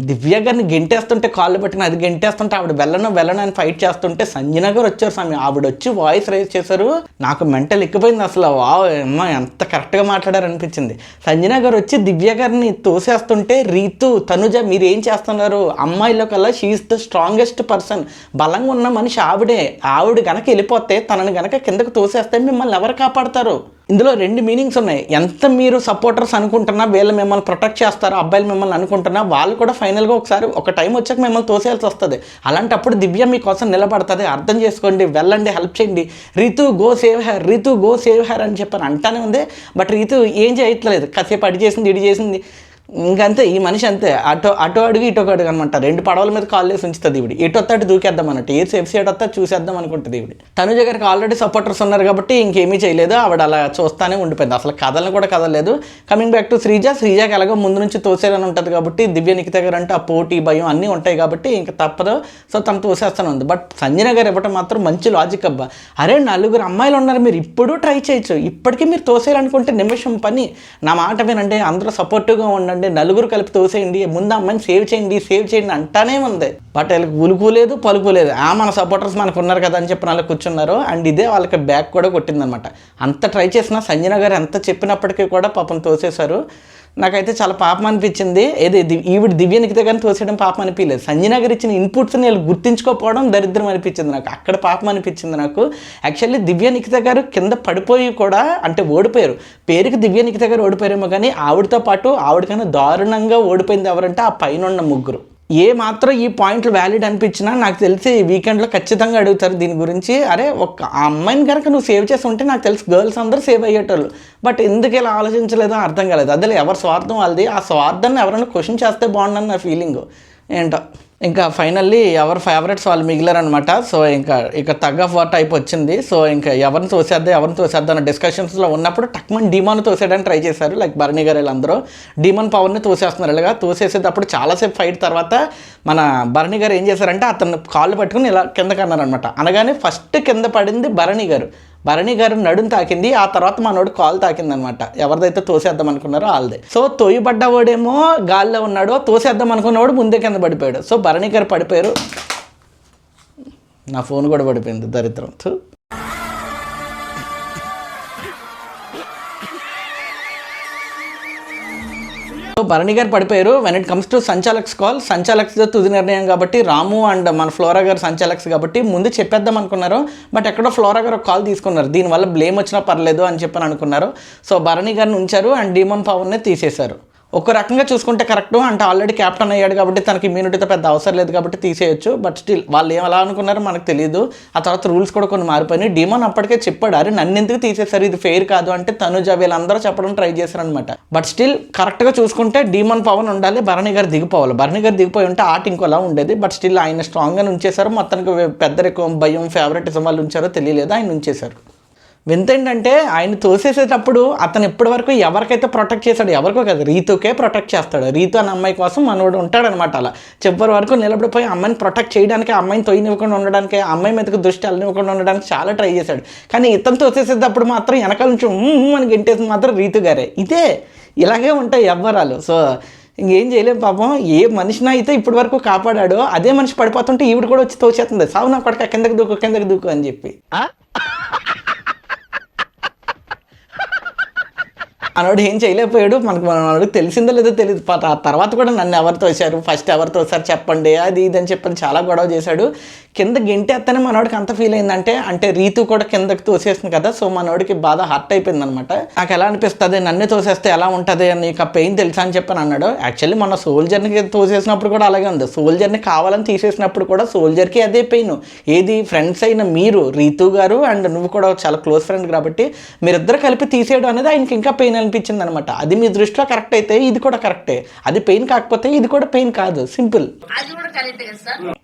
దివ్య గారిని గెంటేస్తుంటే కాళ్ళు పట్టిన అది గెంటేస్తుంటే ఆవిడ వెళ్ళను అని ఫైట్ చేస్తుంటే సంజన గారు వచ్చారు స్వామి. ఆవిడ వచ్చి వాయిస్ రైజ్ చేశారు. నాకు మెంటల్ ఎక్కిపోయింది అసలు. అమ్మ ఎంత కరెక్ట్గా మాట్లాడారు అనిపించింది. సంజన గారు వచ్చి దివ్య గారిని తోసేస్తుంటే రీతు, తనుజ మీరు ఏం చేస్తున్నారు, అమ్మాయిలో కల్లా షీఈస్ ద స్ట్రాంగెస్ట్ పర్సన్, బలంగా ఉన్న మనిషి ఆవిడే. ఆవిడ గనక వెళ్ళిపోతే, తనని గనక కిందకు తోసేస్తే మిమ్మల్ని ఎవరు కాపాడతారు? ఇందులో రెండు మీనింగ్స్ ఉన్నాయి. ఎంత మీరు సపోర్టర్స్ అనుకుంటున్నా వీళ్ళు మిమ్మల్ని ప్రొటెక్ట్ చేస్తారు, అబ్బాయిలు మిమ్మల్ని అనుకుంటున్నా వాళ్ళు కూడా ఫైనల్గా ఒకసారి ఒక టైం వచ్చాక మిమ్మల్ని తోసేయాల్సి వస్తుంది. అలాంటప్పుడు దివ్య మీకోసం నిలబడుతుంది, అర్థం చేసుకోండి, వెళ్ళండి, హెల్ప్ చేయండి, రీతు గో సేవ్ హెర్ అని చెప్పని అంటానే ఉంది. బట్ రీతు ఏం చేయట్లేదు, కాసేపు అడి చేసింది ఇడి చేసింది, ఇంకంతే ఈ మనిషి అంతే. అటో అడుగు ఇటో అడుగు అనమాట. రెండు పడవల మీద కాల్ వేసి ఉంచుతుంది ఈవిడ. ఎటొత్తాటి దూకేద్దాం అన్నట్టు, ఏ సేఫ్ సైడ్ వస్తా చూసేద్దాం అనుకుంటుంది ఈవిడ. తనుజ గారికి ఆల్రెడీ సపోర్టర్స్ ఉన్నారు కాబట్టి ఇంకేమీ చేయలేదు, ఆవిడ అలా చూస్తానే ఉండిపోయింది. అసలు కథలను కూడా కదలేదు. కమింగ్ బ్యాక్ టు శ్రీజాకి ఎలాగో ముందు నుంచి తోసేయాలని ఉంటుంది కాబట్టి, దివ్య నిఖిత గారు అంటే ఆ పోటీ భయం అన్నీ ఉంటాయి కాబట్టి ఇంకా తప్పదు. సో తను తోసేస్తానే ఉంది. బట్ సంజన గారు ఇవ్వటం మాత్రం మంచి లాజిక్ అబ్బా. అరే నలుగురు అమ్మాయిలు ఉన్నారు, మీరు ఇప్పుడు ట్రై చేయొచ్చు, ఇప్పటికీ మీరు తోసేయాలనుకుంటే నిమిషం పని. నా మాట వినండి, అందరూ సపోర్టివ్గా ఉండండి, నలుగురు కలిపి తోసేయండి, ముందు అమ్మాయిని సేవ్ చేయండి అంటానే ఉంది. బట్ వాళ్ళకి ఉలుకు లేదు పలుకు లేదు. మన సపోర్టర్స్ మనకు ఉన్నారు కదా అని చెప్పి వాళ్ళు కూర్చున్నారు. అండ్ ఇదే వాళ్ళకి బ్యాక్ కూడా కొట్టిందనమాట. అంత ట్రై చేసినా సంజన గారు ఎంత చెప్పినప్పటికీ కూడా పాపం తోసేశారు. నాకైతే చాలా పాపం అనిపించింది. ఈవిడ దివ్య నిఖిత గారిని తోసేయడం పాపం అనిపించలేదు, సంజన గారు ఇచ్చిన ఇన్పుట్స్ని వీళ్ళు గుర్తించుకోకపోవడం దరిద్రం అనిపించింది నాకు. అక్కడ పాపం అనిపించింది నాకు. యాక్చువల్లీ దివ్య నిఖిత గారు కింద పడిపోయి కూడా అంటే ఓడిపోయారు, పేరుకి దివ్య నిఖిత గారు ఓడిపోయారేమో కానీ ఆవిడతో పాటు ఆవిడకన్నా దారుణంగా ఓడిపోయింది ఎవరంటే ఆ పైన ఉన్న ముగ్గురు. ఏ మాత్రం ఈ పాయింట్లు వ్యాలిడ్ అనిపించినా నాకు తెలిసి వీకెండ్లో ఖచ్చితంగా అడుగుతారు దీని గురించి. అరే ఆ అమ్మాయిని కనుక నువ్వు సేవ్ చేసి ఉంటే నాకు తెలిసి గర్ల్స్ అందరూ సేవ్ అయ్యేటోళ్ళు. బట్ ఎందుకు ఇలా ఆలోచించలేదో అర్థం కాలేదు. అదే ఎవరి స్వార్థం వాళ్ళది, ఆ స్వార్థాన్ని ఎవరైనా క్వశ్చన్ చేస్తే బాగుండని నా ఫీలింగ్ ఏంటో. ఇంకా ఫైనల్లీ ఎవరు ఫేవరెట్స్ వాళ్ళు మిగిలారనమాట. సో ఇంకా తగ్ ఆఫ్ వార్ టైప్ వచ్చింది. సో ఇంకా ఎవరిని తోసేద్దాం అన్న డిస్కషన్స్లో ఉన్నప్పుడు టక్మన్ డీమాన్ తోసేయడానికి ట్రై చేశారు. లైక్ భరణి గారు వీళ్ళందరూ డీమన్ పవర్ని తోసేస్తున్నారు. ఇలాగా తోసేసేటప్పుడు చాలాసేపు ఫైట్ తర్వాత మన భరణి గారు ఏం చేశారంటే అతను కాళ్ళు పట్టుకుని ఇలా కిందకి అన్నారనమాట. అనగానే ఫస్ట్ కింద పడింది భరణి గారు. భరణి గారు నడుము తాకింది, ఆ తర్వాత మనోడు కాలు తాకింది అనమాట. ఎవరిదైతే తోసేద్దాం అనుకున్నారో వాళ్ళదే. సో తోయబడ్డవాడేమో గాల్లో ఉన్నాడు, తోసేద్దాం అనుకున్నవాడు ముందే కింద పడిపోయాడు. సో భరణి గారు పడిపోయారు. నా ఫోన్ కూడా పడిపోయింది, దరిద్రం. సో భరణి గారు పడిపోయారు. వెన్ ఇట్ కమ్స్ టు సంచాలక్స్ కాల్, సంచాలక్స్ తుది నిర్ణయం కాబట్టి రాము అండ్ మన ఫ్లోరా గారు సంచాలక్స్ కాబట్టి ముందు చెప్పేద్దాం అనుకున్నారు. బట్ ఎక్కడో ఫ్లోరా గారు ఒక కాల్ తీసుకున్నారు, దీనివల్ల బ్లేమ్ వచ్చినా పర్లేదు అని చెప్పని అనుకున్నారు. సో భరణి గారిని ఉంచారు అండ్ డీమన్ పవర్ని తీసేశారు. ఒక రకంగా చూసుకుంటే కరెక్ట్, అంటే ఆల్రెడీ క్యాప్టెన్ అయ్యాడు కాబట్టి తనకి ఇమ్యూనిటీతో పెద్ద అవసరం లేదు కాబట్టి తీసేయచ్చు. బట్ స్టిల్ వాళ్ళు ఎలా అనుకున్నారో మనకు తెలియదు. ఆ తర్వాత రూల్స్ కూడా కొన్ని మారిపోయినాయి. డీమన్ అప్పటికే చెప్పాడు, అరే నన్ను ఎందుకు తీసేశారు, ఇది ఫెయిర్ కాదు అంటే తనుజ వీళ్ళందరూ చెప్పడం ట్రై చేశారనమాట. బట్ స్టిల్ కరెక్ట్గా చూసుకుంటే డీమన్ పవన్ ఉండాలి, భరణి గారు దిగిపోవాలి. భరణి గారు దిగిపోయి ఉంటే ఆట ఇంకోలా ఉండేది. బట్ స్టిల్ ఆయన స్ట్రాంగ్గా ఉంచేశారు. మొత్తానికి పెద్దరికం భయం ఫేవరెటిజం వాళ్ళు ఉంచారో తెలియలేదు, ఆయన ఉంచేశారు. వింత ఏంటంటే ఆయన తోసేసేటప్పుడు అతను ఇప్పటి వరకు ఎవరికైతే ప్రొటెక్ట్ చేశాడు, ఎవరికో కదా రీతుకే ప్రొటెక్ట్ చేస్తాడు. రీతు అనే అమ్మాయి కోసం మనోడు ఉంటాడనమాట. అలా చివరి వరకు నిలబడిపోయి అమ్మాయిని ప్రొటెక్ట్ చేయడానికి, అమ్మాయిని తొయ్యనివ్వకుండా ఉండడానికి, అమ్మాయి మీదకి దృష్టి వెళ్ళనివ్వకుండా ఉండడానికి చాలా ట్రై చేశాడు. కానీ ఇతను తోసేసేటప్పుడు మాత్రం వెనకాల నుంచి అని గింటేసి మాత్రం రీతు గారే. ఇలాగే ఉంటాయి వ్యవహారాలు. సో ఇంకేం చేయలేము పాపం. ఏ మనిషిని అయితే ఇప్పటి వరకు కాపాడాడో అదే మనిషి పడిపోతుంటే ఈవిడ కూడా వచ్చి తోచేస్తుంది, సావు నా కొడక కిందకి దూకు అని చెప్పి. అనోడు ఏం చేయలేకపోయాడు. మనకు తెలిసిందో లేదో తెలియదు. ఆ తర్వాత కూడా నన్ను ఎవరు తోశారు, ఫస్ట్ ఎవరు తోసారు చెప్పండి, అది ఇది అని చెప్పని చాలా గొడవ చేశాడు. కింద గెంటేస్తేనే మనోడికి అంత ఫీల్ అయిందంటే, అంటే రీతు కూడా కిందకి తోసేస్తుంది కదా. సో మనోడికి బాగా హర్ట్ అయిపోయింది అనమాట. నాకు ఎలా అనిపిస్తుంది, నన్నే తోసేస్తే ఎలా ఉంటుంది, నీకు ఆ పెయిన్ తెలుసా అని చెప్పని అన్నాడు. యాక్చువల్లీ మన సోల్జర్ని తోసేసినప్పుడు కూడా అలాగే ఉంది. సోల్జర్ని కావాలని తీసేసినప్పుడు కూడా సోల్జర్కి అదే పెయిన్. ఏది ఫ్రెండ్స్ అయిన మీరు, రీతు గారు అండ్ నువ్వు కూడా చాలా క్లోజ్ ఫ్రెండ్ కాబట్టి మీరిద్దరు కలిపి తీసేయడం అనేది ఆయనకి ఇంకా పెయిన్ అనిపించింది అనమాట. అది మీ దృష్టిలో కరెక్ట్ అయితే ఇది కూడా కరెక్టే, అది పెయిన్ కాకపోతే ఇది కూడా పెయిన్ కాదు, సింపుల్.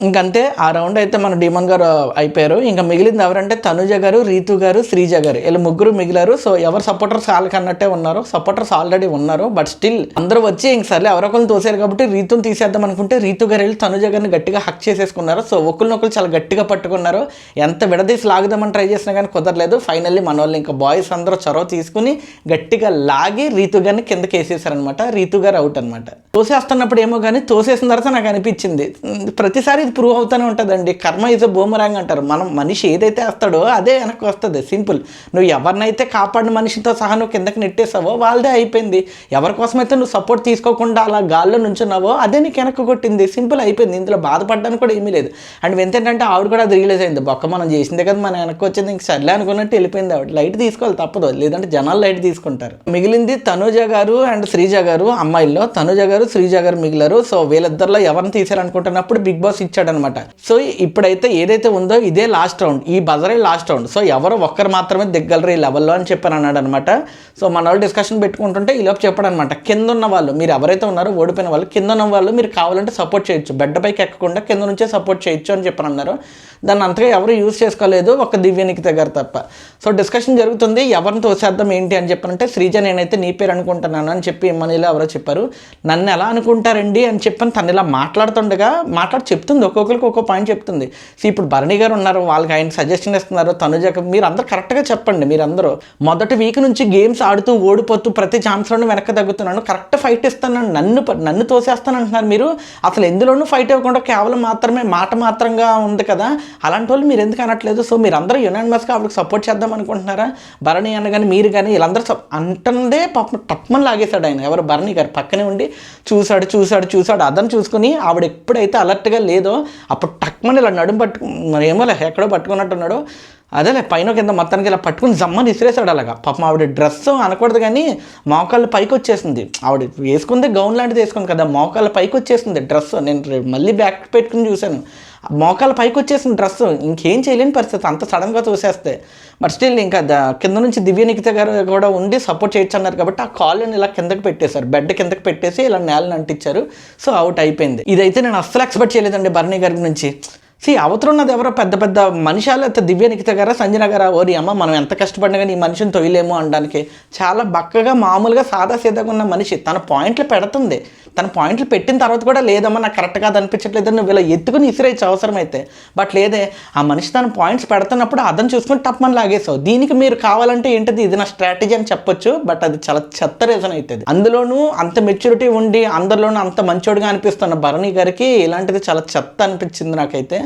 ఇంకంతే. ఆ రౌండ్ అయితే మన డీమన్ గారు అయిపోయారు. ఇంకా మిగిలింది ఎవరంటే తనుజ గారు, రీతు గారు, శ్రీజ గారు, వీళ్ళు ముగ్గురు మిగిలారు. సో ఎవరు సపోర్టర్స్ వాళ్ళకి అన్నట్టే ఉన్నారు, సపోర్టర్స్ ఆల్రెడీ ఉన్నారు. బట్ స్టిల్ అందరూ వచ్చి ఇంక సర్లే ఎవరొకరు తోసారు కాబట్టి రీతుని తీసేద్దాం అనుకుంటే రీతు గారు వెళ్ళి తనుజ గారిని గట్టిగా హక్ చేసేసుకున్నారు. సో ఒకరినొకరు చాలా గట్టిగా పట్టుకున్నారు. ఎంత విడదీసి లాగుదామని ట్రై చేసినా కానీ కుదరలేదు. ఫైనల్లీ మన వాళ్ళు ఇంకా బాయ్స్ అందరూ చొరవ తీసుకుని గట్టిగా లాగి రీతు గారిని కిందకి వేసేసారనమాట. రీతు గారు అవుట్ అనమాట. తోసేస్తున్నప్పుడు ఏమో కానీ తోసేసిన తర్వాత నాకు అనిపించింది, ప్రతిసారి ఇది ప్రూవ్ అవుతూనే ఉంటుందండి. కర్మ ఈజ్ అ బూమరాంగ్ అంటారు. మనం మనిషి ఏదైతే వేస్తాడో అదే వెనక్కి వస్తుంది, సింపుల్. నువ్వు ఎవరినైతే కాపాడిన మనిషితో సహా నువ్వు కిందకి నెట్టేసావో వాళ్ళదే అయిపోయింది. ఎవరి కోసమైతే నువ్వు సపోర్ట్ తీసుకోకుండా అలా గాల్లో నుంచున్నావో అదే నీకు వెనక్కి కొట్టింది, సింపుల్ అయిపోయింది. ఇందులో బాధపడడానికి కూడా ఏమీ లేదు. అండ్ ఏంటంటే ఆవిడ కూడా అది రియలైజ్ అయింది, బొక్క మనం చేసిందే కదా మన వెనక్కి వచ్చింది, ఇంక సర్లే అనుకున్నట్టు వెళ్ళిపోయింది ఆవిడ. లైట్ తీసుకోవాలి తప్పదు, లేదంటే జనాలు లైట్ తీసుకుంటారు. మిగిలింది తనుజ గారు అండ్ శ్రీజ గారు. అమ్మాయిల్లో తనుజ గారు, శ్రీజ గారు మిగిలారు. సో వీళ్ళిద్దరిలో ఎవరిని తీసారనుకుంటున్నప్పుడు బిగ్ బాస్ ఇచ్చాడనమాట. సో ఇప్పుడైతే ఏదైతే ఉందో ఇదే లాస్ట్ రౌండ్, ఈ బజరే లాస్ట్ రౌండ్. సో ఎవరు ఒక్కరు మాత్రమే దిగ్గలరు ఈ లెవెల్లో అని చెప్పని అన్నాడు అనమాట. సో మన వాళ్ళు డిస్కషన్ పెట్టుకుంటుంటే ఈలోపు చెప్పాడు అనమాట, కింద ఉన్న వాళ్ళు మీరు ఎవరైతే ఉన్నారో ఓడిపోయిన వాళ్ళు, కింద ఉన్న వాళ్ళు మీరు కావాలంటే సపోర్ట్ చేయొచ్చు, బెడ్ పైకి ఎక్కకుండా కింద నుంచే సపోర్ట్ చేయొచ్చు అని చెప్పని అన్నారు. దాన్ని అంతగా ఎవరు యూజ్ చేసుకోలేదు, ఒక దివ్యానికి దగ్గర తప్ప. సో డిస్కషన్ జరుగుతుంది, ఎవరిని తోసేద్దాం ఏంటి అని చెప్పనంటే శ్రీజ నేనైతే నీ పేరు అనుకుంటున్నాను అని చెప్పి మనీలో ఎవరో చెప్పారు. నన్ను ఎలా అనుకుంటారండి అని చెప్పని తను ఇలా మాట్లాడుతుండగా చెప్తుంది, ఒక్కొక్కరికి ఒక్కో పాయింట్ చెప్తుంది. సో ఇప్పుడు భరణి గారు ఉన్నారు, వాళ్ళకి ఆయన సజెషన్ ఇస్తున్నారు. తనుజకు మీరు అందరూ కరెక్ట్గా చెప్పండి, మీరందరూ మొదటి వీక్ నుంచి గేమ్స్ ఆడుతూ ఓడిపోతూ ప్రతి ఛాన్స్లోనూ వెనక్కి తగ్గుతున్నాను, కరెక్ట్ ఫైట్ ఇస్తాను, నన్ను తోసేస్తాను అంటున్నారు మీరు. అసలు ఎందులోనూ ఫైట్ ఇవ్వకుండా కేవలం మాత్రమే మాట మాత్రంగా ఉంది కదా, అలాంటి వాళ్ళు మీరు ఎందుకు అనట్లేదు? సో మీరు అందరూ యునానిమస్గా ఆవిడకి సపోర్ట్ చేద్దాం అనుకుంటున్నారా? భరణి అన్న కానీ మీరు కానీ వీళ్ళందరూ అంటుందే పాపం టప్మని లాగేశాడు ఆయన. ఎవరు? భరణి గారు పక్కనే ఉండి చూశాడు. అదను చూసుకుని ఆవిడ ఎప్పుడైతే అలర్ట్గా లేదో అప్పుడు టక్మని ఇలా నడుము మరి ఏమో ఎక్కడో పట్టుకున్నట్టున్నాడు, అదేలే పైన కింద మొత్తానికి ఇలా పట్టుకుని జమ్మని ఇసిరేసాడు. అలాగా పాపం ఆవిడ డ్రెస్ అనకూడదు కానీ మోకాళ్ళ పైకి వచ్చేసింది. ఆవిడ వేసుకుంది గౌన్ లాంటిది వేసుకుంది కదా, మోకాళ్ళ పైకి వచ్చేసింది డ్రెస్. నేను మళ్ళీ బ్యాక్ పెట్టుకుని చూశాను, మోకాళ్ళ పైకి వచ్చేసిన డ్రెస్. ఇంకేం చేయలేని పరిస్థితి అంత సడన్గా చూసేస్తే. బట్ స్టిల్ ఇంకా కింద నుంచి దివ్యనికిత గారు కూడా ఉండి సపోర్ట్ చేయొచ్చు అన్నారు కాబట్టి ఆ కాళ్ళని ఇలా కిందకి పెట్టేశారు, బెడ్ కిందకి పెట్టేసి ఇలా నేలని అంటించారు. సో అవుట్ అయిపోయింది. ఇదైతే నేను అస్సలు ఎక్స్పెక్ట్ చేయలేదండి భరణి గారి నుంచి. అవతరున్నది ఎవరో పెద్ద పెద్ద మనిషాలు, అయితే దివ్యనికిత గారా, సంజన గారా, ఓరి అమ్మ మనం ఎంత కష్టపడినా కానీ ఈ మనిషిని తొయ్యలేము అనడానికి. చాలా బక్కగా మామూలుగా సాదాసీదాగా ఉన్న మనిషి తన పాయింట్లు పెడుతుంది, తన పాయింట్లు పెట్టిన తర్వాత కూడా లేదమ్మా నాకు కరెక్ట్ కాదు అనిపించట్లేదు నువ్వు ఇలా ఎత్తుకుని ఇసిరేయచ్చు అవసరమైతే. బట్ లేదే, ఆ మనిషి తన పాయింట్స్ పెడుతున్నప్పుడు అతను చూసుకుని టప్మని లాగేసావు. దీనికి మీరు కావాలంటే ఏంటిది, ఇది నా స్ట్రాటజీ అని చెప్పొచ్చు. బట్ అది చాలా చెత్త రీజన్ అవుతుంది. అందులోనూ అంత మెచ్యూరిటీ ఉండి అందరిలోనూ అంత మంచోడుగా అనిపిస్తున్న భరణి గారికి ఇలాంటిది చాలా చెత్త అనిపించింది నాకైతే.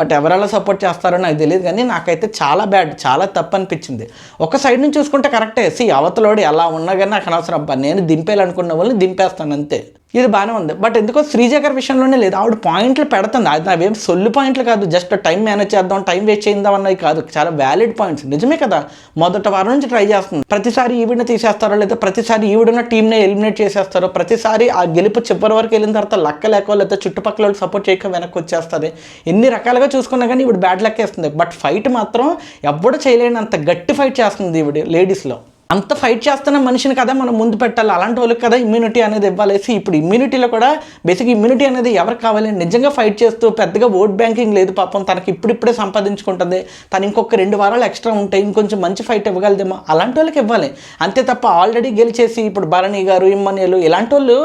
బట్ ఎవరెలా సపోర్ట్ చేస్తారో నాకు తెలియదు, కానీ నాకైతే చాలా బ్యాడ్, చాలా తప్పు అనిపించింది. ఒక సైడ్ నుంచి చూసుకుంటే కరెక్టే, అవతలోడు ఎలా ఉన్నా కానీ నాకు అనవసరం అబ్బా, నేను దింపేయాలనుకున్న వాళ్ళని దింపేస్తాను అంతే. ఇది బాగానే ఉంది. బట్ ఎందుకో శ్రీజ గారి విషయంలోనే లేదు. ఆవిడ పాయింట్లు పెడుతుంది, అది నావేం సొల్లు పాయింట్లు కాదు, జస్ట్ టైం మేనేజ్ చేద్దాం, టైం వేస్ట్ చేద్దాం అన్నది కాదు, చాలా వ్యాలిడ్ పాయింట్స్. నిజమే కదా, మొదటి వారం నుంచి ట్రై చేస్తుంది. ప్రతిసారి ఈవిడని తీసేస్తారో లేదా ప్రతిసారి ఈవిడున్న టీంని ఎలిమినేట్ చేసేస్తారో, ప్రతిసారి ఆ గెలుపు చివరి వరకు వెళ్ళిన తర్వాత లక్క లేకో లేదా చుట్టుపక్కల వాళ్ళు సపోర్ట్ చేయక వెనక్కి వచ్చేస్తుంది. ఎన్ని రకాలుగా చూసుకున్నా కానీ ఈవిడ బ్యాడ్ లక్ వేస్తుంది. బట్ ఫైట్ మాత్రం ఎవ్వడు చేయలేని అంత గట్టి ఫైట్ చేస్తుంది ఈవిడ లేడీస్లో. అంత ఫైట్ చేస్తున్న మనిషిని కదా మనం ముందు పెట్టాలి, అలాంటి వాళ్ళకి కదా ఇమ్యూనిటీ అనేది ఇవ్వాలేసి. ఇప్పుడు ఇమ్యూనిటీలో కూడా బేసిక్ ఇమ్యూనిటీ అనేది ఎవరికి కావాలి, నిజంగా ఫైట్ చేస్తూ పెద్దగా ఓట్ బ్యాంకింగ్ లేదు పాపం, తనకి ఇప్పుడిప్పుడే సంపాదించుకుంటుంది, తను ఇంకొక 2 వారాలు ఎక్స్ట్రా ఉంటాయి, ఇంకొంచెం మంచి ఫైట్ ఇవ్వగలదేమో, అలాంటి వాళ్ళకి ఇవ్వాలి అంతే తప్ప ఆల్రెడీ గెలిచేసి ఇప్పుడు భరణి గారు ఇమ్మనియలు ఇలాంటి వాళ్ళు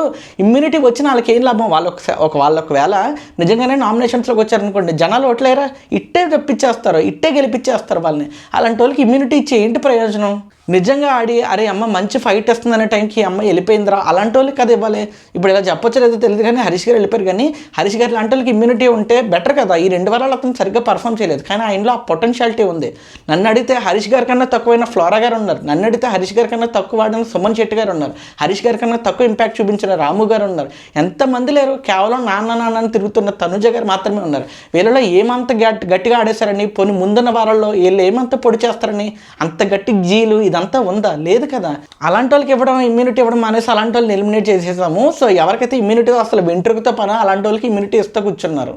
ఇమ్యూనిటీ వచ్చిన వాళ్ళకి ఏం లాభం. వాళ్ళు ఒకవేళ నిజంగానే నామినేషన్స్లోకి వచ్చారనుకోండి, జనాలు ఓట్లేరా, ఇట్టే తెప్పించేస్తారు, ఇట్టే గెలిపించేస్తారు వాళ్ళని. అలాంటి వాళ్ళకి ఇమ్యూనిటీ ఇచ్చి ఏంటి ప్రయోజనం? నిజంగా ఆడి అరే అమ్మ మంచి ఫైట్ వస్తుందనే టైంకి అమ్మ వెళ్ళిపోయిందిరా అలాంటి వాళ్ళకి కదా ఇవ్వాలి. ఇప్పుడు ఇలా చెప్పొచ్చు లేదో తెలియదు కానీ హరీష్ గారు వెళ్ళిపోయారు, కానీ హరీష్ గారు లాంటి వాళ్ళకి ఇమ్యూనిటీ ఉంటే బెటర్ కదా. ఈ 2 వారాలు అతను సరిగ్గా పర్ఫామ్ చేయలేదు, కానీ ఆయనలో ఆ పొటెన్షియాలిటీ ఉంది. నన్ను అడిగితే హరీష్ గారి కన్నా తక్కువైన ఫ్లోరా గారు ఉన్నారు, నన్ను అడిగితే హరీష్ గారి కన్నా తక్కువ వాడిన సుమన్ శెట్టి గారు ఉన్నారు, హరీష్ గారి కన్నా తక్కువ ఇంపాక్ట్ చూపించిన రాము గారు ఉన్నారు. ఎంతమంది లేరు, కేవలం నాన్న తిరుగుతున్న తనుజ గారు మాత్రమే ఉన్నారు. వీళ్ళలో ఏమంత గట్టిగా ఆడేశారని, పోనీ ముందున్న వారాల్లో వీళ్ళు ఏమంత పొడి చేస్తారని అంత గట్టి జీలు ఇదంతా ఉందా? లేదు కదా. అలాంటి వాళ్ళకి ఇవ్వడం, ఇమ్యూనిటీ ఇవ్వడం అనేసి అలాంటి వాళ్ళని ఎలిమినేట్ చేసేసాము. సో ఎవరికైతే ఇమ్యూనిటీ అసలు వెంట్రుకతో పని అలాంటి వాళ్ళకి ఇమ్యూనిటీ ఇస్తూ కూర్చున్నారు.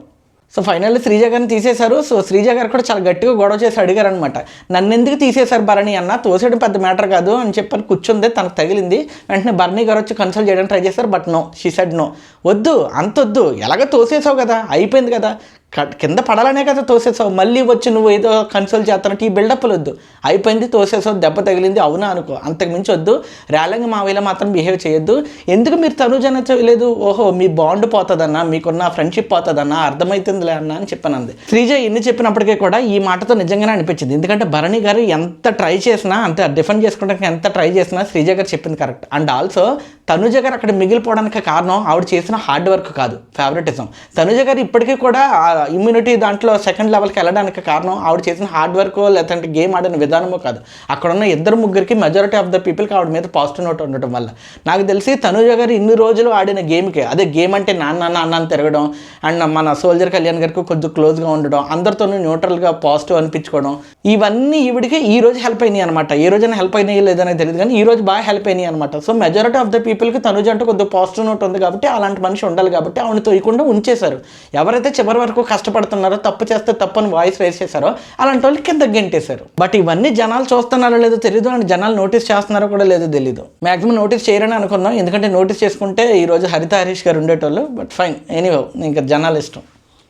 సో ఫైనల్లీ శ్రీజ గారిని తీసేశారు. సో శ్రీజ గారు కూడా చాలా గట్టిగా గొడవ చేసి అడిగారు అనమాట, నన్ను ఎందుకు తీసేశారు భరణి అన్న, తోసేయడం పెద్ద మ్యాటర్ కాదు అని చెప్పని కూర్చుంది, తనకు తగిలింది. వెంటనే భరణి గారు వచ్చి కన్సల్ట్ చేయడానికి ట్రై చేశారు. But no, she said no, వద్దు అంతొద్దు, ఎలాగ తోసేసావు కదా, అయిపోయింది కదా, కింద పడాలనే కదా తోసేసావు, మళ్ళీ వచ్చి నువ్వు ఏదో కన్సోల్ చేస్తానంటే ఈ బిల్డప్లు వద్దు, అయిపోయింది తోసేసావు, దెబ్బ తగిలింది, అవునా అనుకో, అంతకు మించి వద్దు, ర్యాలింగ్ మా వేళ మాత్రం బిహేవ్ చేయొద్దు. ఎందుకు మీరు తనుజన చేయలేదు, ఓహో మీ బాండ్ పోతుందన్నా, మీకున్న ఫ్రెండ్షిప్ పోతుందన్నా, అర్థమవుతుందిలే అన్న అని చెప్పాను అంది. శ్రీజ ఎన్ని చెప్పినప్పటికీ కూడా ఈ మాటతో నిజంగానే అనిపించింది. ఎందుకంటే భరణి గారు ఎంత ట్రై చేసినా, అంత డిఫెండ్ చేసుకోవడానికి ఎంత ట్రై చేసినా శ్రీజ గారు చెప్పింది కరెక్ట్. అండ్ ఆల్సో తనుజ గారు అక్కడ మిగిలిపోవడానికి కారణం ఆవిడ చేసిన హార్డ్ వర్క్ కాదు, ఫేవరెటిజం. తనుజ గారు ఇప్పటికీ కూడా ఇమ్యూనిటీ దాంట్లో సెకండ్ లెవెల్కి వెళ్ళడానికి కారణం ఆవిడ చేసిన హార్డ్ వర్క్ లేదంటే గేమ్ ఆడిన విధానమో కాదు, అక్కడ ఉన్న 2-3కి మెజారిటీ ఆఫ్ ద పీపుల్కి ఆవిడ మీద పాజిటివ్ నోట్ ఉండటం వల్ల. నాకు తెలిసి తనుజ గారు ఇన్ని రోజులు ఆడిన గేమ్కే, అదే గేమ్ అంటే నాన్న తిరగడం అండ్ మన సోల్జర్ కళ్యాణ్ గారికి కొంచెం క్లోజ్గా ఉండడం, అందరితోనూ న్యూట్రల్గా పాజిటివ్ అనిపించుకోవడం, ఇవన్నీ ఈవిడికి ఈ రోజు హెల్ప్ అయినాయి అనమాట. ఏ రోజైనా హెల్ప్ అయినాయి లేదని తెలియదు, కానీ ఈ రోజు బాగా హెల్ప్ అయినాయి అనమాట. సో మెజారిటీ ఆఫ్ ద పీపుల్కి తనుజ అంటే కొద్దిగా పాజిటివ్ నోట్ ఉంది కాబట్టి, అలాంటి మనిషి ఉండాలి కాబట్టి ఆవిడ తోయకుండా ఉంచేశారు. ఎవరైతే చివరి వరకు కష్టపడుతున్నారో, తప్పు చేస్తే తప్పని వాయిస్ రేస్ చేశారో అలాంటి వాళ్ళు కింద గెంటేశారు. బట్ ఇవన్నీ జనాలు చూస్తున్నారో లేదో తెలియదు, అండ్ జనాలు నోటీస్ చేస్తున్నారో కూడా లేదో తెలియదు. మ్యాక్సిమం నోటీస్ చేయరని అనుకున్నాం, ఎందుకంటే నోటీస్ చేసుకుంటే ఈరోజు హరిత హరీష్ గారు ఉండేటోళ్ళు. బట్ ఫైన్, ఎనీవే ఇంకా జనాలు ఇష్టం.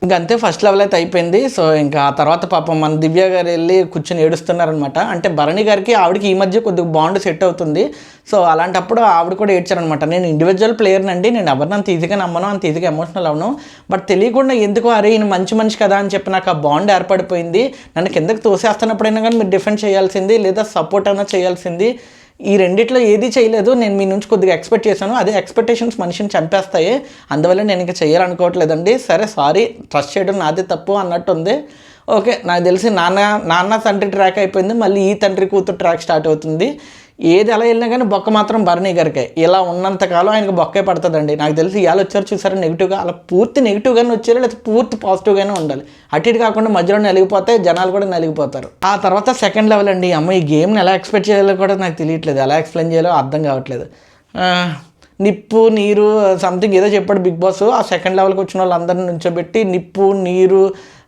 ఇంకా అంతే, ఫస్ట్ లెవెల్ అయితే అయిపోయింది. సో ఇంకా ఆ తర్వాత పాపం మన దివ్య గారు వెళ్ళి కూర్చొని ఏడుస్తున్నారనమాట. అంటే భరణి గారికి ఆవిడకి ఈ మధ్య కొద్దిగా బాండ్ సెట్ అవుతుంది. సో అలాంటప్పుడు ఆవిడ కూడా ఏడ్చారనమాట. నేను ఇండివిజువల్ ప్లేయర్ని అండి, నేను ఎవరిని అంత ఈజీగా నమ్మను, అంత ఈజీగా ఎమోషనల్ అవను, బట్ తెలియకుండా ఎందుకో అరే ఈయన మంచి మనిషి కదా అని చెప్పి నాకు ఆ బాండ్ ఏర్పడిపోయింది. నన్ను కిందకి తోసేస్తున్నప్పుడైనా కానీ మీరు డిఫెండ్ చేయాల్సింది లేదా సపోర్ట్ అయినా చేయాల్సింది, ఈ రెండిట్లో ఏది చేయలేదు. నేను మీ నుంచి కొద్దిగా ఎక్స్పెక్ట్ చేశాను, అదే ఎక్స్పెక్టేషన్స్ మనిషిని చంపేస్తాయి, అందువల్ల నేను ఇంకా చేయాలనుకోవట్లేదండి. సరే సారీ, ట్రస్ట్ చేయడం నాదే తప్పు అన్నట్టు ఉంది. ఓకే, నాకు తెలిసి నాన్న తండ్రి ట్రాక్ అయిపోయింది, మళ్ళీ ఈ తండ్రి కూతురు ట్రాక్ స్టార్ట్ అవుతుంది. ఏది ఎలా వెళ్ళినా కానీ బొక్క మాత్రం భరణి గారికే. ఇలా ఉన్నంతకాలం ఆయనకు బొక్కే పడుతుందండి. నాకు తెలిసి ఇవాళ వచ్చారు చూసారా నెగిటివ్గా, అలా పూర్తి నెగిటివ్గానే వచ్చారు, లేదా పూర్తి పాజిటివ్గానే ఉండాలి. అటు ఇటు కాకుండా మధ్యలో నలిగిపోతే జనాలు కూడా నలిగిపోతారు. ఆ తర్వాత సెకండ్ లెవెల్ అండి. అమ్మ ఈ గేమ్ని ఎలా ఎక్స్పెక్ట్ చేయాలో కూడా నాకు తెలియట్లేదు, ఎలా ఎక్స్ప్లెయిన్ చేయాలో అర్థం కావట్లేదు. నిప్పు నీరు సంథింగ్ ఏదో చెప్పాడు బిగ్ బాస్. ఆ సెకండ్ లెవెల్కి వచ్చిన వాళ్ళందరినీ నుంచోబెట్టి నిప్పు నీరు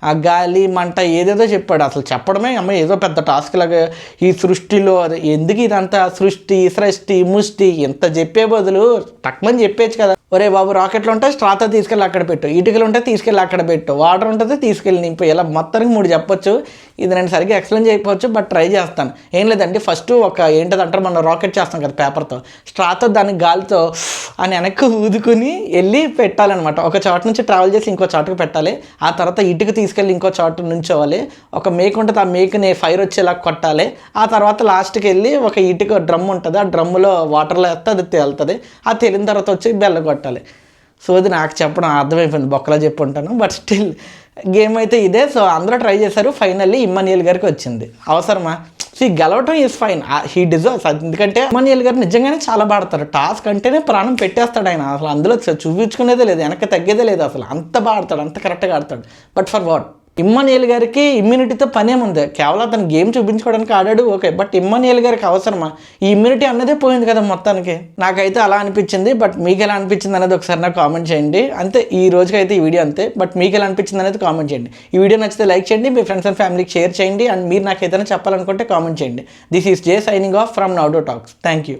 ఆ గాలి మంట ఏదేదో చెప్పాడు. అసలు చెప్పడమే అమ్మ ఏదో పెద్ద టాస్క్ లాగా. ఈ సృష్టిలో అది ఎందుకు ఇదంతా సృష్టి సృష్టి ముష్టి ఎంత చెప్పే బదులు తక్కువని చెప్పేచ్చు కదా. ఒరే బాబు, రాకెట్లు ఉంటే స్ట్రాతో తీసుకెళ్ళి అక్కడ పెట్టు, ఇటుకలు ఉంటే తీసుకెళ్ళి అక్కడ పెట్టు, వాటర్ ఉంటుంది తీసుకెళ్ళి నింపు, ఇలా మొత్తానికి 3 చెప్పొచ్చు. ఇది నేను సరిగ్గా ఎక్స్ప్లెయిన్ చేయకపోవచ్చు, బట్ ట్రై చేస్తాను. ఏం లేదండి, ఫస్ట్ ఒక ఏంటంటారు మనం రాకెట్ చేస్తాం కదా పేపర్తో, స్ట్రాతో దానికి గాలితో అని వెనక్కి ఊదుకుని వెళ్ళి పెట్టాలన్నమాట. ఒక చోట నుంచి ట్రావెల్ చేసి ఇంకో చోటకి పెట్టాలి. ఆ తర్వాత ఇటుక తీసుకెళ్ళి ఇంకో చోట నుంచోవాలి. ఒక మేక ఉంటుంది, ఆ మేకని ఫైర్ వచ్చేలా కొట్టాలి. ఆ తర్వాత లాస్ట్కి వెళ్ళి ఒక ఇటుక డ్రమ్ ఉంటుంది, ఆ డ్రమ్ములో వాటర్లో వేస్తే అది తేలుతుంది. అది తేలిన తర్వాత వచ్చి బెల్ల కొట్టాలి. సో ఇది నాకు చెప్పడం అర్థమైపోయింది, బొక్కలా చెప్పుంటాను, బట్ స్టిల్ గేమ్ అయితే ఇదే. సో అందరూ ట్రై చేశారు, ఫైనల్లీ ఇమ్మాన్యుయల్ గారికి వచ్చింది. అవసరమా? సో ఈ గెలవటం ఈజ్ ఫైన్, హీ డిజర్వ్స్. ఎందుకంటే ఇమ్మాన్యుయల్ గారు నిజంగానే చాలా బాడతారు. టాస్క్ అంటేనే ప్రాణం పెట్టేస్తాడు ఆయన, అసలు అందులో చూపించుకునేదే లేదు, వెనక్కి తగ్గేదే లేదు, అసలు అంత బాగా ఆడతాడు, అంత కరెక్ట్గా ఆడతాడు. But for what? ఇమ్మాన్యుయల్ గారికి ఇమ్యూనిటీతో పనేముంది, కేవలం అతను గేమ్ చూపించుకోవడానికి ఆడాడు, ఓకే. బట్ ఇమ్మాన్యుయల్ గారికి అవసరమా? ఈ ఇమ్యూనిటీ అన్నదే పోయింది కదా మొత్తానికి. నాకైతే అలా అనిపించింది. బట్ మీకు ఎలా అనిపించింది అనేది ఒకసారి నాకు కామెంట్ చేయండి. అంతే, ఈ రోజుకైతే ఈ వీడియో అంతే. బట్ మీకు ఎలా అనిపించింది అనేది కామెంట్ చేయండి. ఈ వీడియో నచ్చితే లైక్ చేయండి, మీ ఫ్రెండ్స్ అండ్ ఫ్యామిలీకి షేర్ చేయండి. అండ్ మీరు నాకు ఏదైనా చెప్పాలనుకుంటే కామెంట్ చేయండి. This is J signing off from now to talks. Thank you.